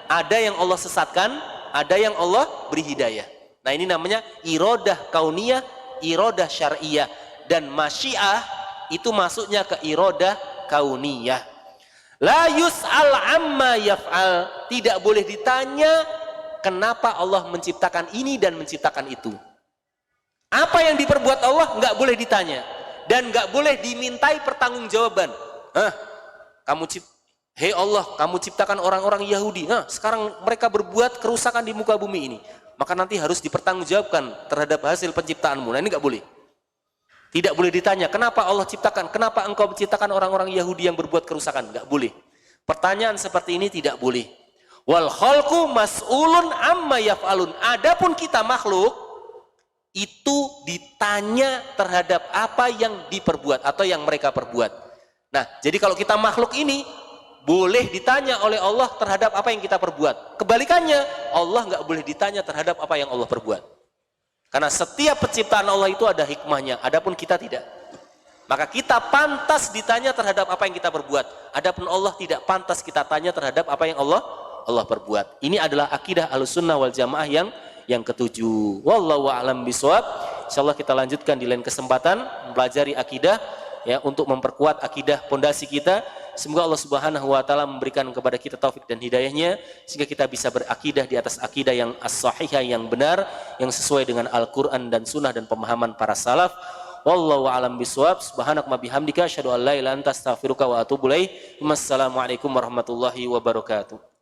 ada yang Allah sesatkan, ada yang Allah beri hidayah. Nah, ini namanya iradah kauniyah, iradah syar'iyah. Dan masyiah itu masuknya ke iradah kauniyah. La yus'al amma yaf'al. Tidak boleh ditanya kenapa Allah menciptakan ini dan menciptakan itu. Apa yang diperbuat Allah nggak boleh ditanya. Dan nggak boleh dimintai pertanggungjawaban. Hei Allah, kamu ciptakan orang-orang Yahudi. Sekarang mereka berbuat kerusakan di muka bumi ini. Maka nanti harus dipertanggungjawabkan terhadap hasil penciptaanmu. Nah, ini nggak boleh. Tidak boleh ditanya, kenapa Allah ciptakan? Kenapa engkau menciptakan orang-orang Yahudi yang berbuat kerusakan? Enggak boleh. Pertanyaan seperti ini tidak boleh. Wal khalqu mas'ulun amma yaf'alun. Adapun kita makhluk, itu ditanya terhadap apa yang diperbuat atau yang mereka perbuat. Nah, jadi kalau kita makhluk ini, boleh ditanya oleh Allah terhadap apa yang kita perbuat. Kebalikannya, Allah nggak boleh ditanya terhadap apa yang Allah perbuat. Karena setiap penciptaan Allah itu ada hikmahnya, adapun kita tidak. Maka kita pantas ditanya terhadap apa yang kita perbuat. Adapun Allah tidak pantas kita tanya terhadap apa yang Allah perbuat. Ini adalah akidah Ahlussunnah wal Jamaah yang ketujuh. Wallahu a'lam bishawab. Insyaallah kita lanjutkan di lain kesempatan mempelajari akidah ya, untuk memperkuat akidah pondasi kita. Semoga Allah Subhanahu wa taala memberikan kepada kita taufik dan hidayahnya sehingga kita bisa berakidah di atas akidah yang as-sahihah, yang benar, yang sesuai dengan Al-Qur'an dan sunnah dan pemahaman para salaf. Wallahu a'lam bishawab. Subhanakallahumma bihamdika asyhadu an la ilaha illa anta astaghfiruka wa atubu ilaik. Wassalamualaikum warahmatullahi wabarakatuh.